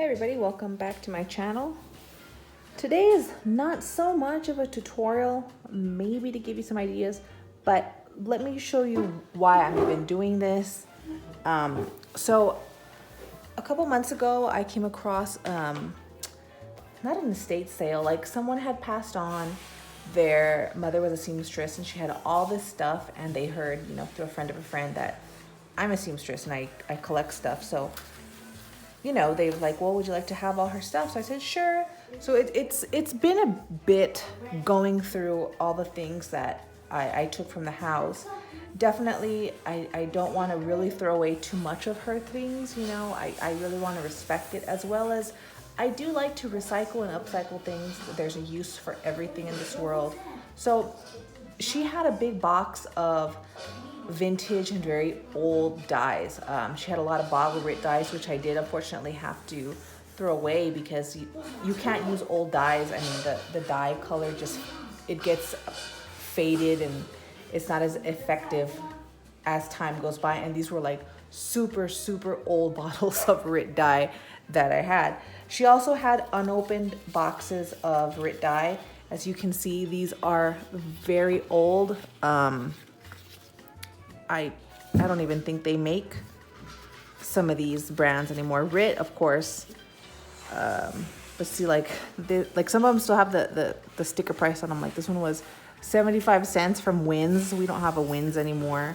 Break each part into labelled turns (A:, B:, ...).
A: Hey everybody, welcome back to my channel. Today is not so much of a tutorial, maybe to give you some ideas, but let me show you why I've been doing this. So a couple months ago, I came across, not an estate sale, like someone had passed on, their mother was a seamstress and she had all this stuff, and they heard, through a friend of a friend that I'm a seamstress and I collect stuff. So they were like, well, would you like to have all her stuff? So I said, sure. So it's been a bit going through all the things that I took from the house. Definitely, I don't want to really throw away too much of her things. I really want to respect it, as well as I do like to recycle and upcycle things. There's a use for everything in this world. So she had a big box of vintage and very old dyes. She had a lot of bottle Rit dyes, which I did unfortunately have to throw away because you can't use old dyes. I mean, the dye color it gets faded and it's not as effective as time goes by. And these were like super, super old bottles of Rit dye that I had. She also had unopened boxes of Rit dye. As you can see, these are very old. I don't even think they make some of these brands anymore. Rit, of course, but see, like some of them still have the sticker price on them. Like this one was 75 cents from Wins. We don't have a Wins anymore.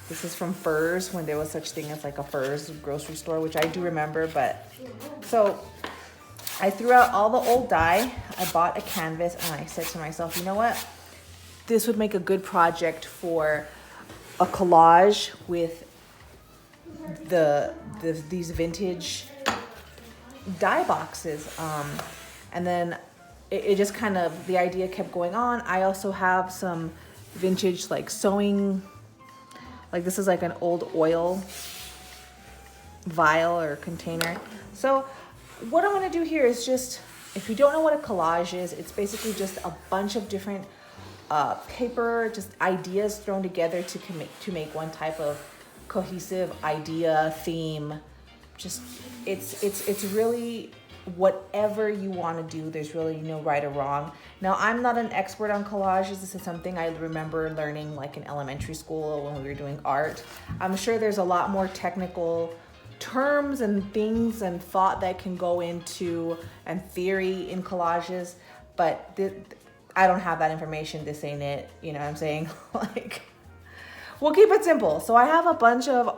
A: This is from Furs, when there was such thing as like a Furs grocery store, which I do remember. But so I threw out all the old dye. I bought a canvas and I said to myself, you know what? This would make a good project for a collage with these vintage dye boxes. And then it just kind of, the idea kept going on. I also have some vintage like sewing, like this is like an old oil vial or container. So what I'm gonna do here is just, if you don't know what a collage is, it's basically just a bunch of different paper, just ideas thrown together to make one type of cohesive idea, theme. Just it's really whatever you want to do. There's really no right or wrong. Now, I'm not an expert on collages. This is something I remember learning like in elementary school when we were doing art. I'm sure there's a lot more technical terms and things and thought that can go into and theory in collages, but I don't have that information. This ain't it. You know what I'm saying? Like, we'll keep it simple. So I have a bunch of,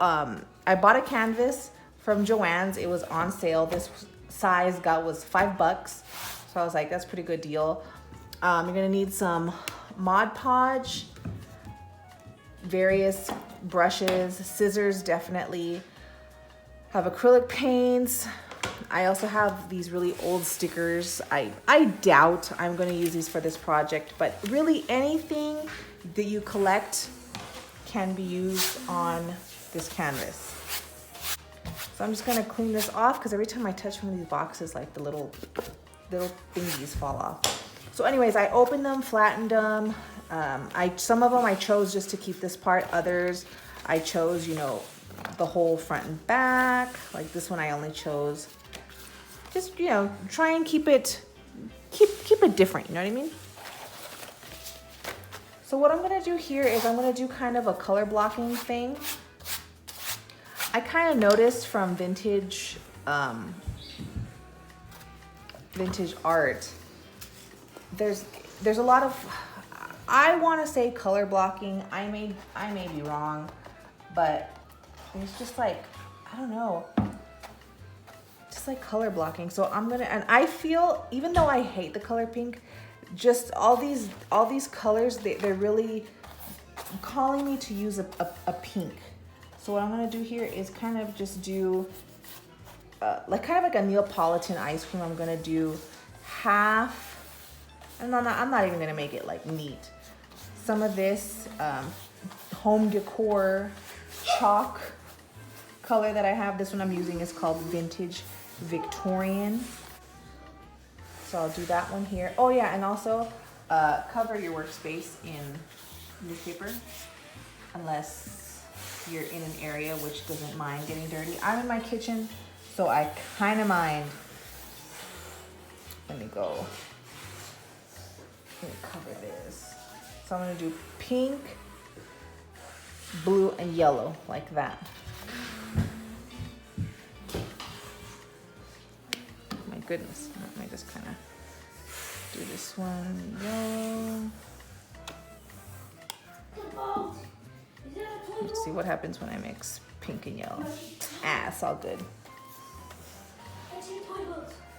A: I bought a canvas from Joann's. It was on sale. This size was $5. So I was like, that's a pretty good deal. You're gonna need some Mod Podge, various brushes, scissors, definitely. Have acrylic paints. I also have these really old stickers. I doubt I'm going to use these for this project, but really anything that you collect can be used on this canvas. So I'm just going to clean this off because every time I touch one of these boxes, like the little thingies fall off. So anyways, I opened them, flattened them. Some of them I chose just to keep this part. Others I chose, the whole front and back. Like this one I only chose just, try and keep it different, you know what I mean? So what I'm gonna do here is I'm gonna do kind of a color blocking thing. I kind of noticed from vintage art, there's a lot of, I want to say color blocking. I may be wrong, but it's just like, I don't know, just like color blocking. So and I feel, even though I hate the color pink, just all these colors, they're really calling me to use a pink. So what I'm gonna do here is kind of just do like kind of like a Neapolitan ice cream. I'm gonna do half, and I'm not even gonna make it like neat. Some of this home decor chalk color that I have. This one I'm using is called Vintage Victorian. So I'll do that one here. Oh yeah, and also cover your workspace in newspaper unless you're in an area which doesn't mind getting dirty. I'm in my kitchen, So I kind of mind. Let me go. Let me cover this. So I'm gonna do pink, blue, and yellow like that. My goodness, let me just kind of do this one yellow. Let's see what happens when I mix pink and yellow. Ah, it's all good.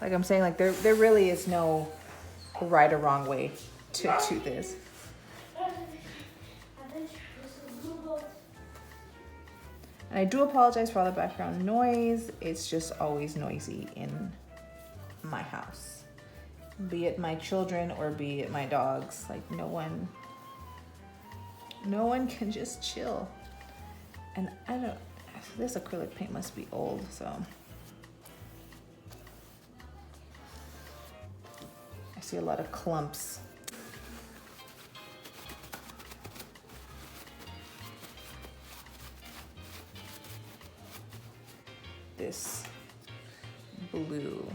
A: Like I'm saying, like there really is no right or wrong way to do this. And I do apologize for all the background noise. It's just always noisy in my house. Be it my children or be it my dogs. Like no one can just chill. And I don't, this acrylic paint must be old, so. I see a lot of clumps. This blue.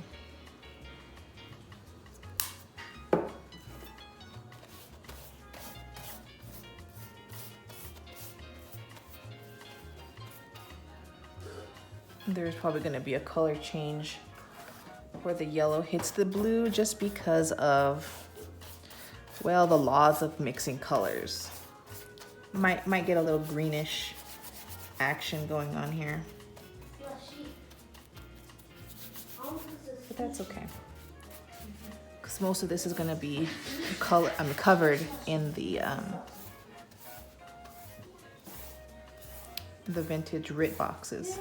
A: There's probably going to be a color change where the yellow hits the blue just because of, well, the laws of mixing colors. Might get a little greenish action going on here. But that's okay. Because most of this is going to be covered in the vintage Rit boxes.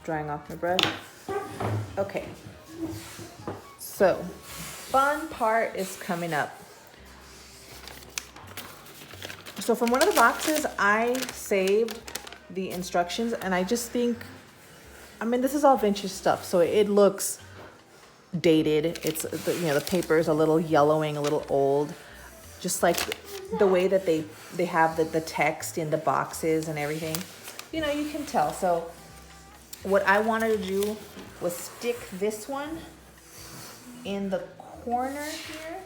A: Drying off my brush. Okay, so fun part is coming up. So from one of the boxes, I saved the instructions, and I just think, I mean, this is all vintage stuff, so it looks dated. It's, the paper is a little yellowing, a little old, just like the way that they have the text in the boxes and everything. You can tell. So what I wanted to do was stick this one in the corner here.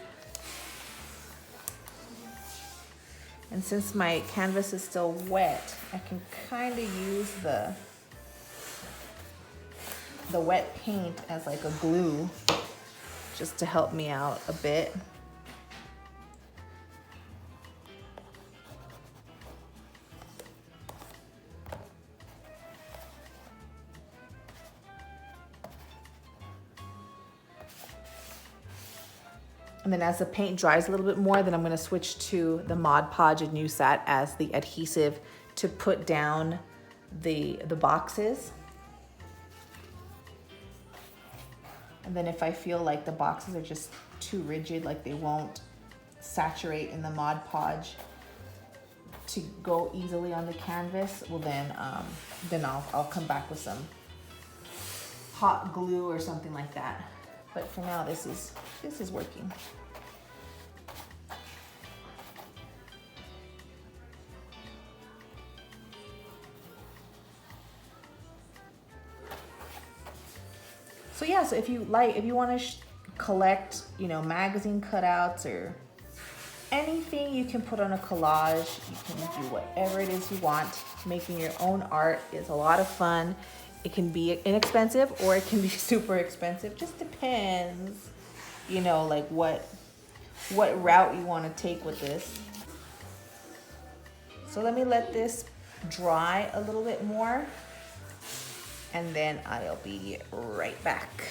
A: And since my canvas is still wet, I can kind of use the wet paint as like a glue just to help me out a bit. And then as the paint dries a little bit more, then I'm gonna switch to the Mod Podge and use that as the adhesive to put down the boxes. And then if I feel like the boxes are just too rigid, like they won't saturate in the Mod Podge to go easily on the canvas, well then I'll come back with some hot glue or something like that. But for now, this is working. So yeah, so if you want to collect, magazine cutouts or anything you can put on a collage, you can do whatever it is you want. Making your own art is a lot of fun. It can be inexpensive or it can be super expensive. Just depends, like what route you want to take with this. So let me let this dry a little bit more, and then I'll be right back.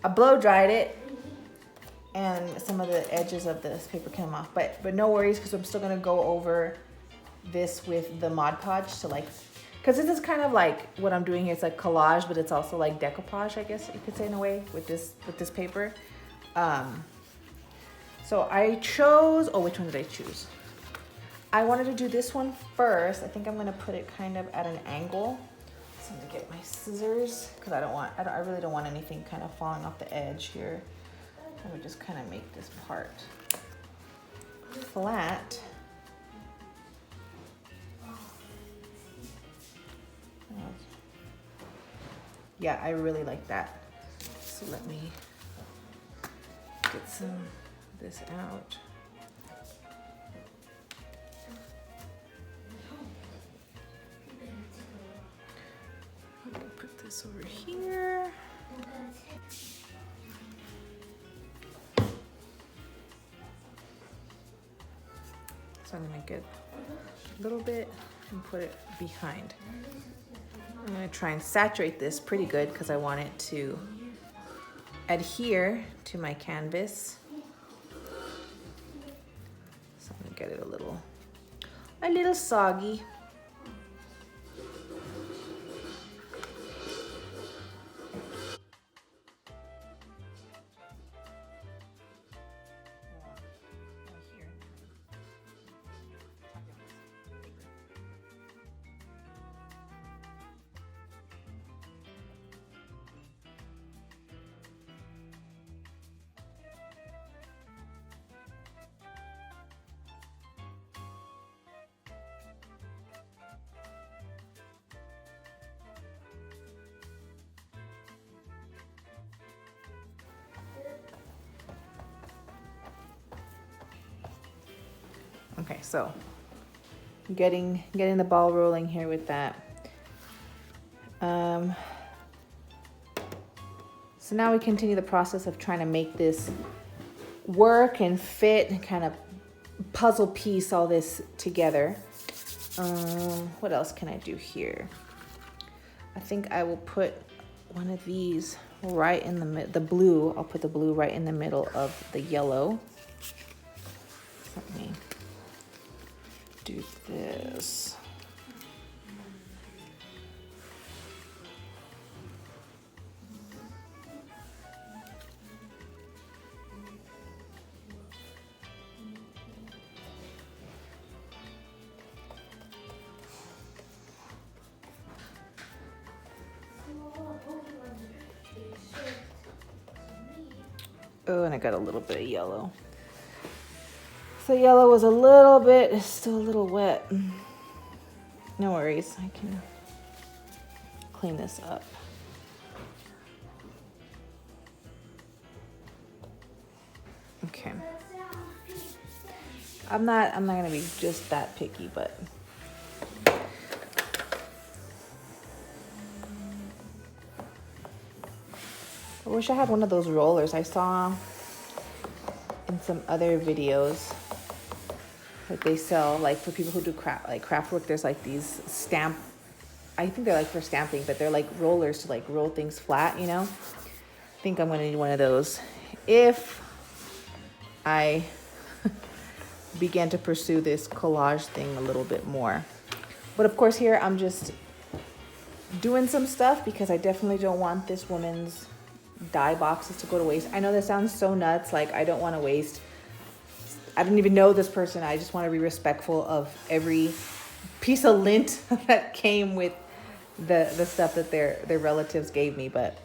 A: I blow dried it, and some of the edges of this paper came off, but no worries, because I'm still gonna go over this with the Mod Podge to like because this is kind of like what I'm doing here. It's like collage, but it's also like decoupage, I guess you could say, in a way, with this paper. So I chose, oh, which one did I choose? I wanted to do this one first. I think I'm gonna put it kind of at an angle. So I'm gonna get my scissors because I really don't want anything kind of falling off the edge here. I would just kind of make this part flat. Yeah, I really like that. So let me get some of this out. I'm gonna put this over here. So I'm gonna get a little bit and put it behind. I'm gonna try and saturate this pretty good because I want it to adhere to my canvas. So I'm gonna get it a little soggy. Okay, so getting the ball rolling here with that. So now we continue the process of trying to make this work and fit and kind of puzzle piece all this together. What else can I do here? I think I will put one of these right in the blue. I'll put the blue right in the middle of the yellow. Let me do this. Oh, and I got a little bit of yellow. So yellow was it's still a little wet. No worries, I can clean this up. Okay. I'm not gonna be just that picky, but I wish I had one of those rollers I saw in some other videos that they sell, like for people who do craft work. There's like these I think they're like for stamping, but they're like rollers to like roll things flat, you know? I think I'm gonna need one of those if I began to pursue this collage thing a little bit more. But of course here I'm just doing some stuff because I definitely don't want this woman's dye boxes to go to waste. I know that sounds so nuts, like I don't want to waste. I don't even know this person. I just want to be respectful of every piece of lint that came with the stuff that their relatives gave me, but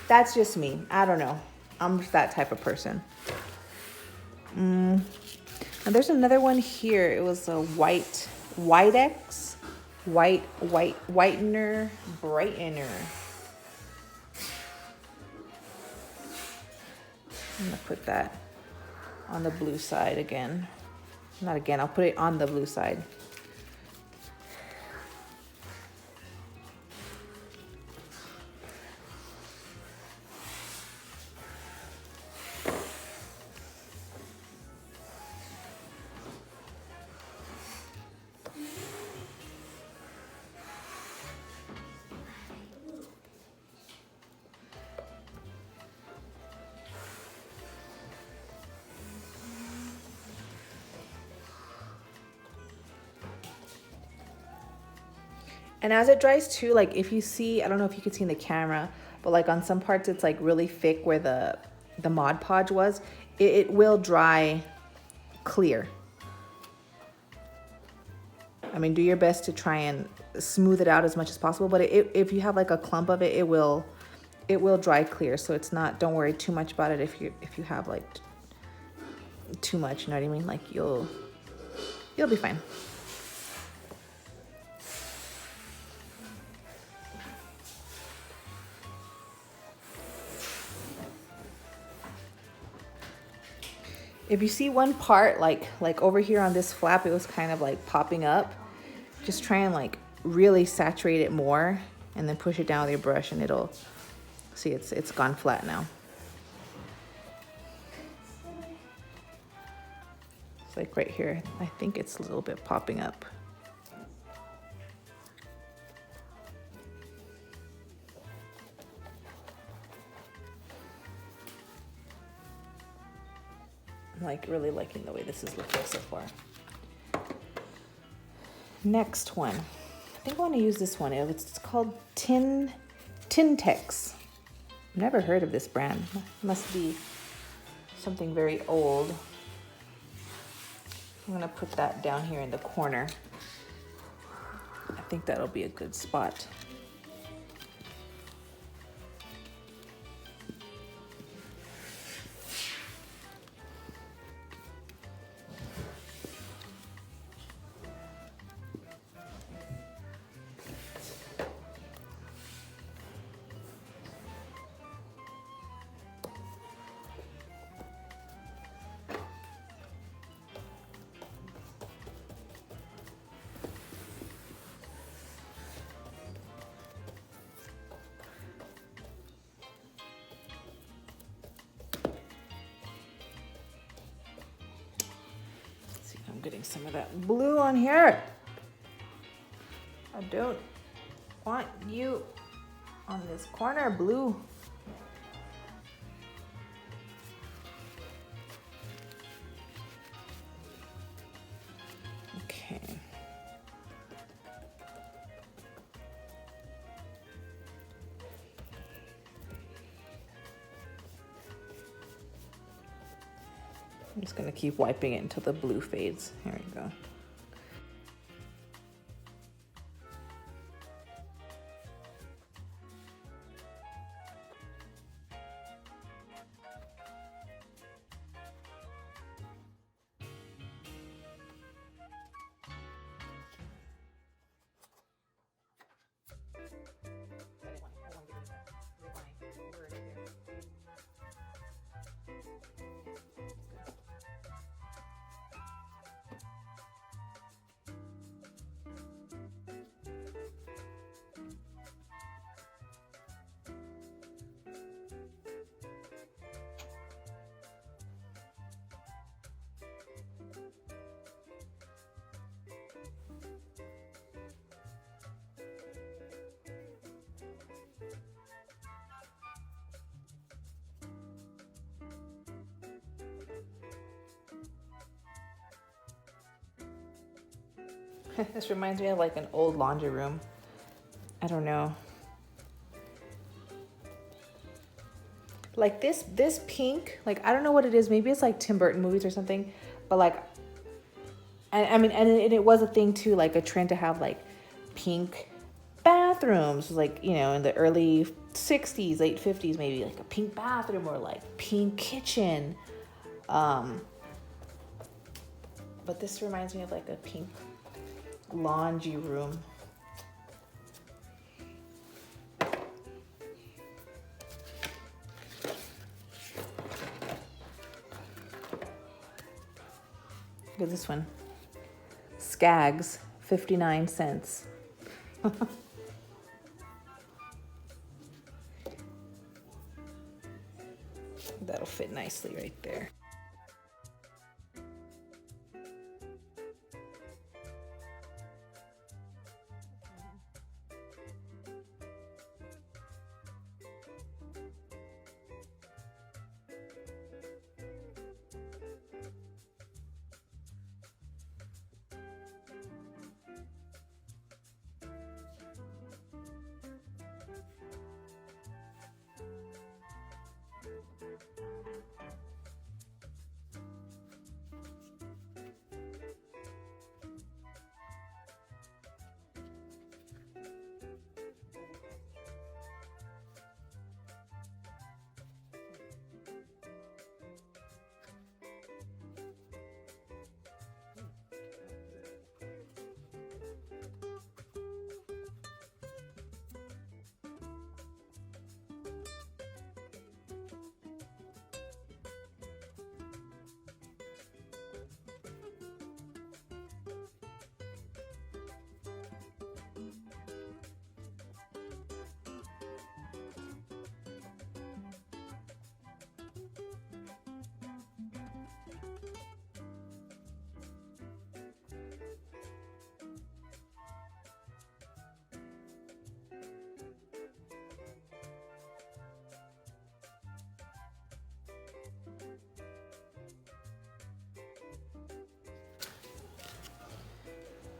A: that's just me. I don't know. I'm just that type of person. And there's another one here. It was a whitener, brightener. I'm gonna put that on the blue side again. Not again, I'll put it on the blue side. And as it dries too, like if you see, I don't know if you can see in the camera, but like on some parts it's like really thick where the Mod Podge was, it will dry clear. I mean, do your best to try and smooth it out as much as possible, but if you have like a clump of it, it will dry clear. So it's not, don't worry too much about it if you have like too much, you know what I mean? Like you'll be fine. If you see one part, like over here on this flap, it was kind of like popping up, just try and like really saturate it more and then push it down with your brush and it'll, see it's gone flat now. It's like right here, I think it's a little bit popping up. I'm like really liking the way this is looking so far. Next one, I think I want to use this one. It's called Tintex. Never heard of this brand. Must be something very old. I'm gonna put that down here in the corner. I think that'll be a good spot. Getting some of that blue on here. I don't want you on this corner blue. Okay. I'm just gonna keep wiping it until the blue fades. Here we go. This reminds me of like an old laundry room. I don't know. Like this pink, like I don't know what it is. Maybe it's like Tim Burton movies or something. But like, I mean, and it was a thing too, like a trend to have like pink bathrooms, like, you know, in the early 60s, late 50s, maybe like a pink bathroom or like pink kitchen. But this reminds me of like a pink laundry room. Look at this one. Skags, 59 cents. That'll fit nicely right there.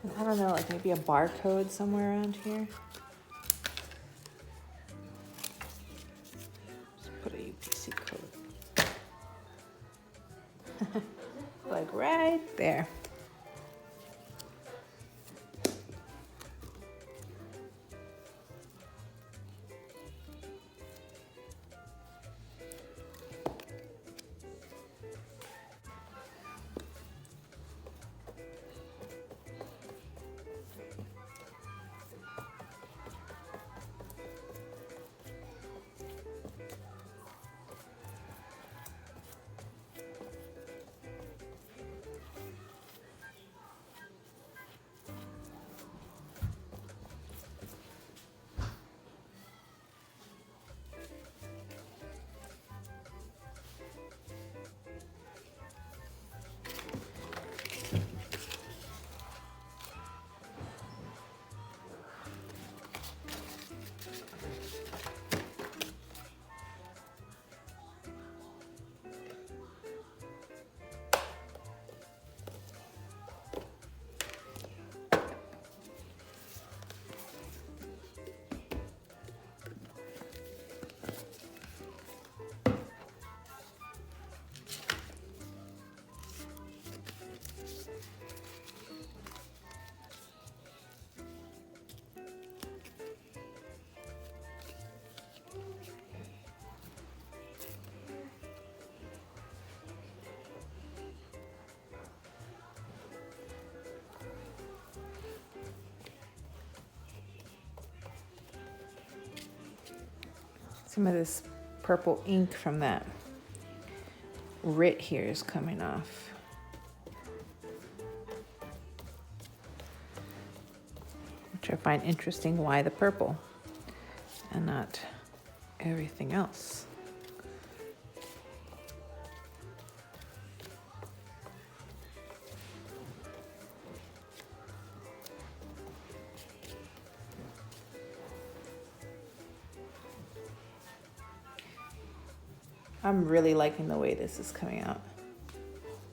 A: And I don't know, like maybe a barcode somewhere around here. Just put a UPC code. Like right there. Some of this purple ink from that Rit here is coming off. Which I find interesting, why the purple and not everything else. I'm really liking the way this is coming out.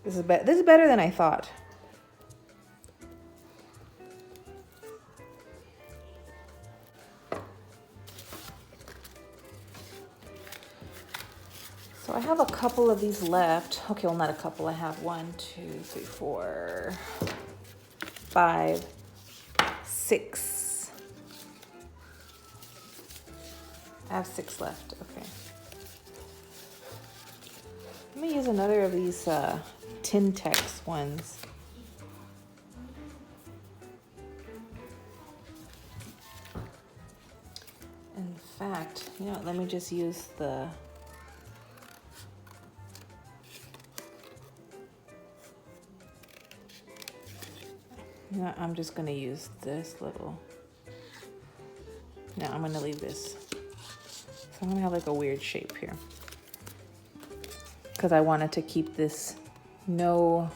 A: This is better than I thought. So I have a couple of these left. Okay, well, not a couple. I have 1, 2, 3, 4, 5, 6. I have 6 left. Okay. Let me use another of these Tintex ones. In fact, you know, let me just use the I'm just gonna use this little. No, I'm gonna leave this. So I'm gonna have like a weird shape here. Because I wanted to keep this no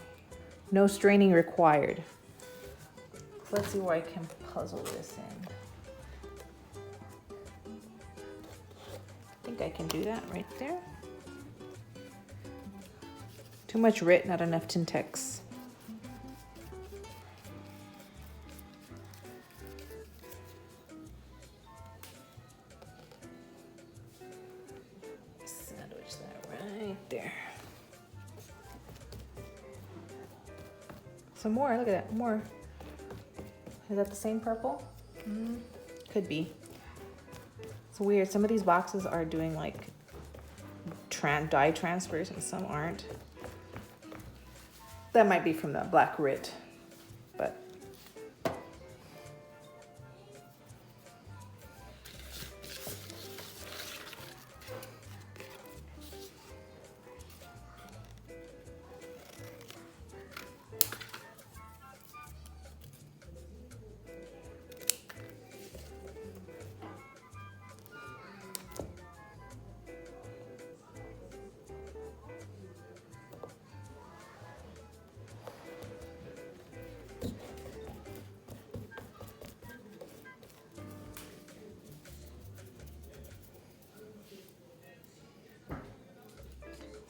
A: straining required. So let's see where I can puzzle this in. I think I can do that right there. Too much Rit, not enough Tintex. Sandwich that right there. Some more, look at that, more. Is that the same purple? Could be. It's weird, some of these boxes are doing like dye transfers and some aren't. That might be from the black Rit, but.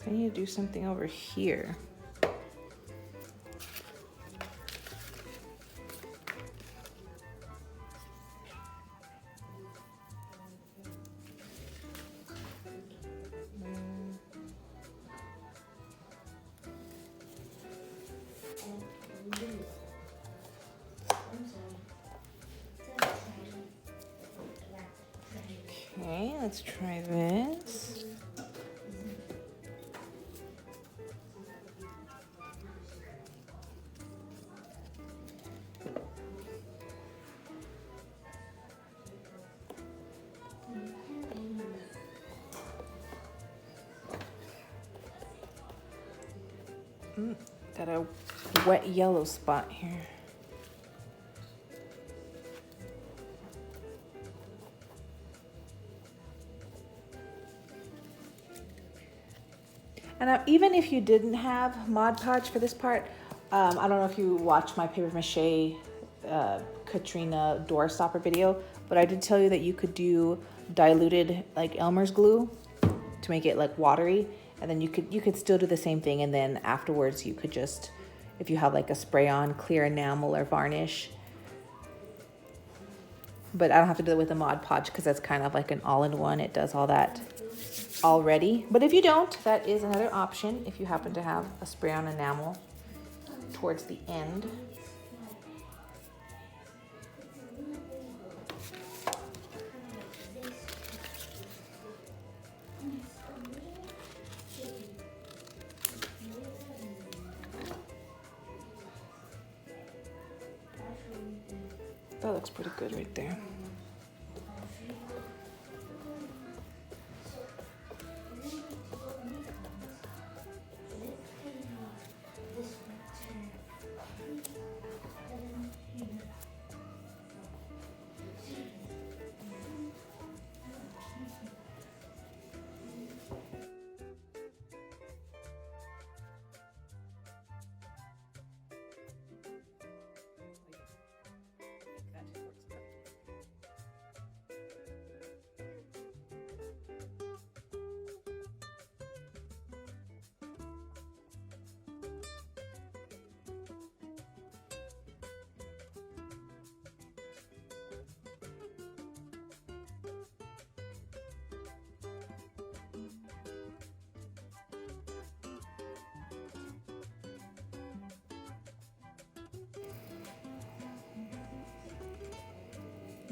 A: I need to do something over here. Okay, let's try this. Got a wet yellow spot here. And even if you didn't have Mod Podge for this part, I don't know if you watched my paper mache Katrina door stopper video, but I did tell you that you could do diluted like Elmer's glue to make it like watery, and then you could still do the same thing, and then afterwards you could just, if you have like a spray on clear enamel or varnish, but I don't have to do it with a Mod Podge because that's kind of like an all-in-one. It does all that already. But if you don't, that is another option if you happen to have a spray on enamel towards the end. That looks pretty good right there.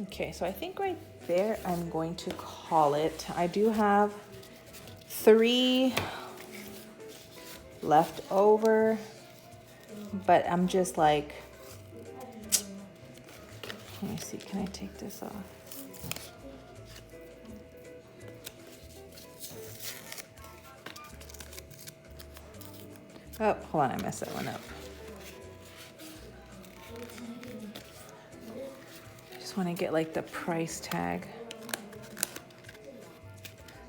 A: Okay, so I think right there I'm going to call it. I do have 3 left over, but I'm just like, let me see, can I take this off? Oh, hold on, I messed that one up. Just want to get like the price tag.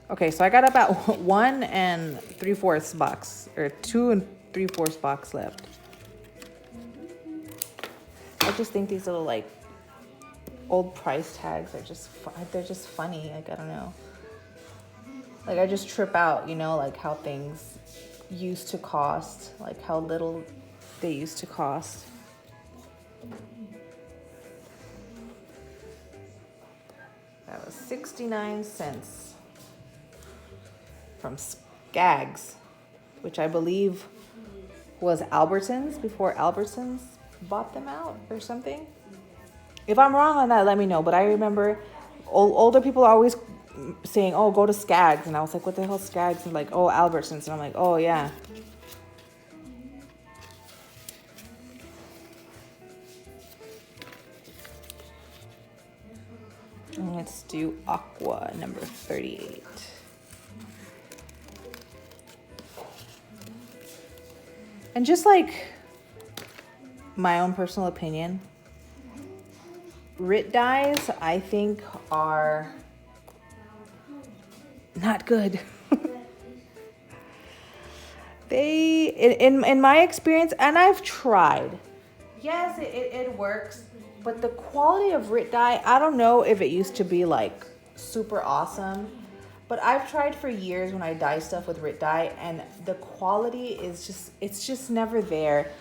A: Okay, so I got about 1 3/4 box, or 2 3/4 box left. I just think these little like old price tags are just they're just funny. Like, I don't know. Like, I just trip out, you know, like how things used to cost, like how little they used to cost. That was 69 cents from Skaggs, which I believe was Albertsons before Albertsons bought them out or something. If I'm wrong on that, let me know. But I remember older people are always saying, oh, go to Skaggs. And I was like, what the hell is Skaggs? And like, oh, Albertsons. And I'm like, oh, yeah. And let's do Aqua number 38. And just like my own personal opinion, Rit Dyes, I think, are not good. They, in my experience, and I've tried, yes, it works, but the quality of Rit Dye, I don't know if it used to be like super awesome, but I've tried for years when I dye stuff with Rit Dye, and the quality is just, it's just never there.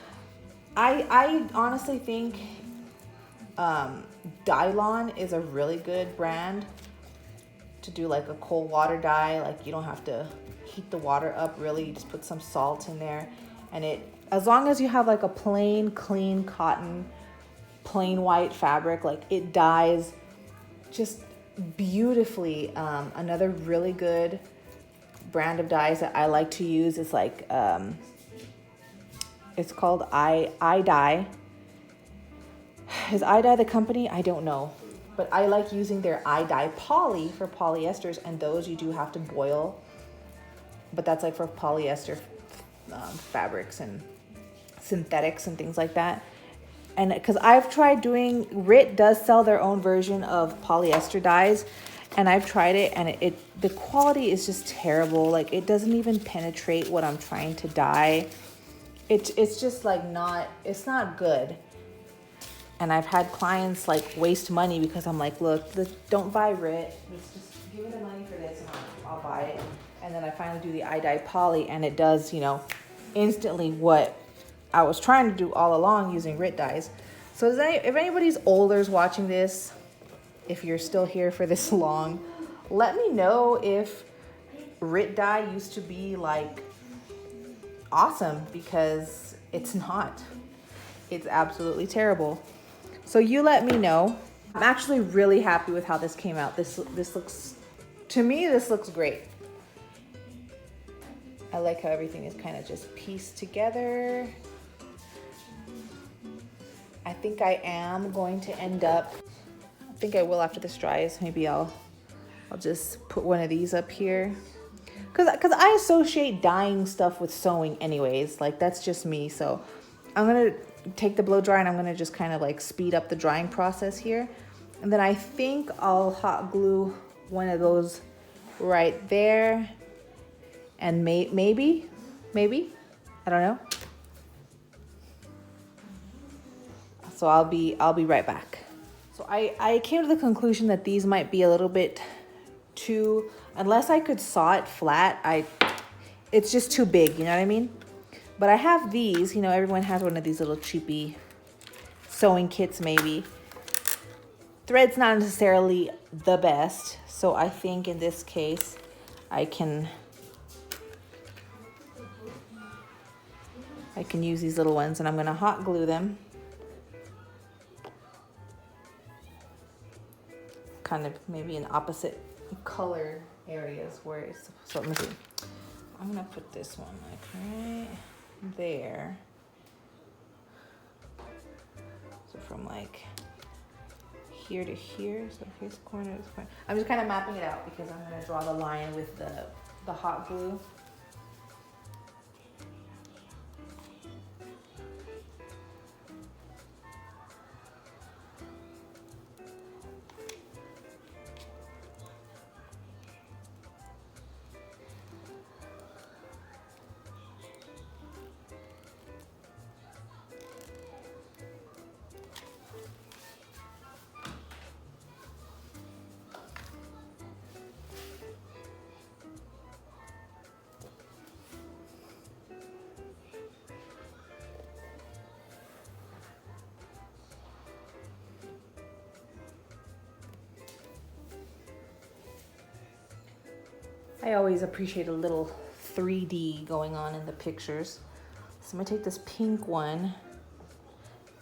A: I honestly think Dylon is a really good brand to do like a cold water dye. Like, you don't have to heat the water up really, you just put some salt in there, and it, as long as you have like a plain clean cotton, plain white fabric, like it dyes just beautifully. Another really good brand of dyes that I like to use is like, it's called I Dye. Is I Dye the company? I don't know. But I like using their I Dye Poly for polyesters, and those you do have to boil. But that's like for polyester fabrics and synthetics and things like that. And because I've tried doing, Rit does sell their own version of polyester dyes, and I've tried it, and the quality is just terrible. Like, it doesn't even penetrate what I'm trying to dye. It's just like it's not good. And I've had clients like waste money because I'm like, look, don't buy Rit. Just give me the money for this and I'll buy it. And then I finally do the I Dye Poly, and it does, instantly what I was trying to do all along using Rit dyes. So if anybody's older is watching this, if you're still here for this long, let me know if Rit dye used to be like awesome, because it's not. It's absolutely terrible. So you let me know. I'm actually really happy with how this came out. This looks, to me, this looks great. I like how everything is kind of just pieced together. I think I am going to end up, I think I will after this dries. Maybe I'll just put one of these up here. Cause I associate dyeing stuff with sewing anyways. Like, that's just me. So I'm gonna take the blow dry, and I'm gonna just kind of like speed up the drying process here. And then I think I'll hot glue one of those right there. And maybe, I don't know. So I'll be right back. So I came to the conclusion that these might be a little bit too, unless I could saw it flat, it's just too big, you know what I mean? But I have these, everyone has one of these little cheapy sewing kits maybe. Thread's not necessarily the best, so I think in this case I can use these little ones, and I'm gonna hot glue them. Kind of maybe in opposite color areas where it's, so let me see. I'm gonna put this one like right there. So from like here to here, so here's corner, this corner. I'm just kind of mapping it out because I'm gonna draw the line with the hot glue. I always appreciate a little 3D going on in the pictures. So I'm gonna take this pink one.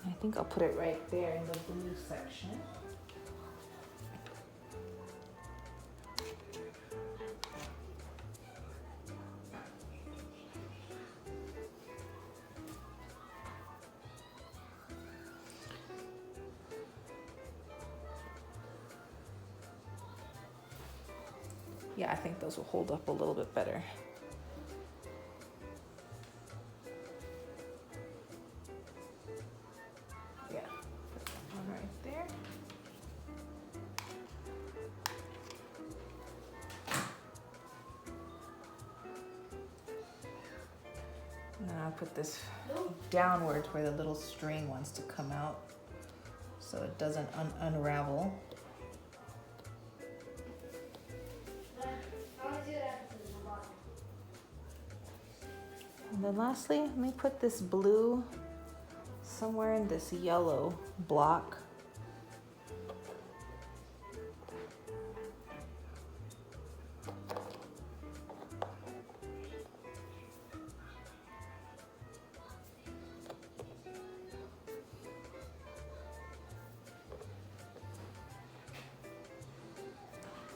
A: I think I'll put it right there in the blue section. Yeah, I think those will hold up a little bit better. Yeah, put one right there. And then I'll put this downwards where the little string wants to come out so it doesn't unravel. And then lastly, let me put this blue somewhere in this yellow block.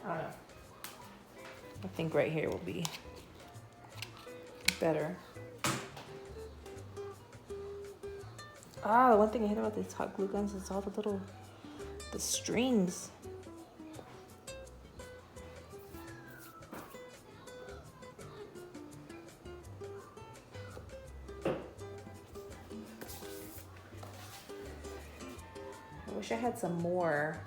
A: I don't know. I think right here will be better. The one thing I hate about these hot glue guns is all the strings. I wish I had some more,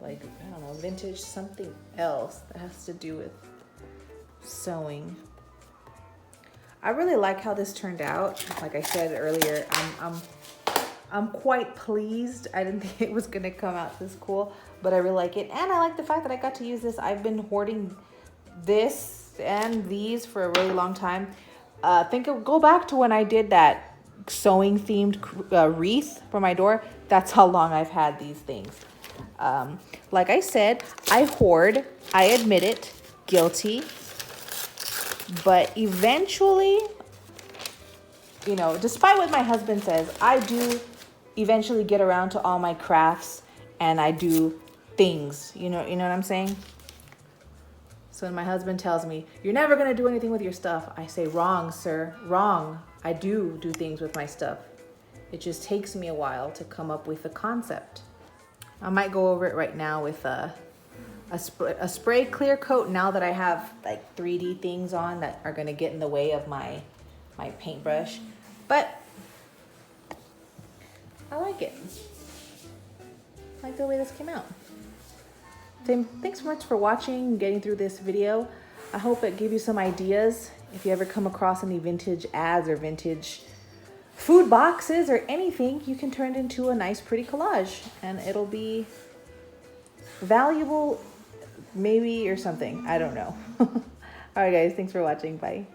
A: like, I don't know, vintage something else that has to do with sewing. I really like how this turned out. Like I said earlier, I'm quite pleased. I didn't think it was gonna come out this cool, but I really like it. And I like the fact that I got to use this. I've been hoarding this and these for a really long time. Go back to when I did that sewing themed wreath for my door. That's how long I've had these things. Like I said, I hoard, I admit it, guilty. But eventually, you know, despite what my husband says, I do eventually get around to all my crafts and I do things, you know what I'm saying? So when my husband tells me, you're never going to do anything with your stuff, I say, wrong, sir, wrong. I do things with my stuff. It just takes me a while to come up with a concept. I might go over it right now with a spray clear coat now that I have like 3D things on that are going to get in the way of my paintbrush. But I like it. I like the way this came out. Thanks so much for watching, getting through this video. I hope it gave you some ideas. If you ever come across any vintage ads or vintage food boxes or anything, you can turn it into a nice pretty collage and it'll be valuable maybe or something. I don't know. All right guys, thanks for watching. Bye.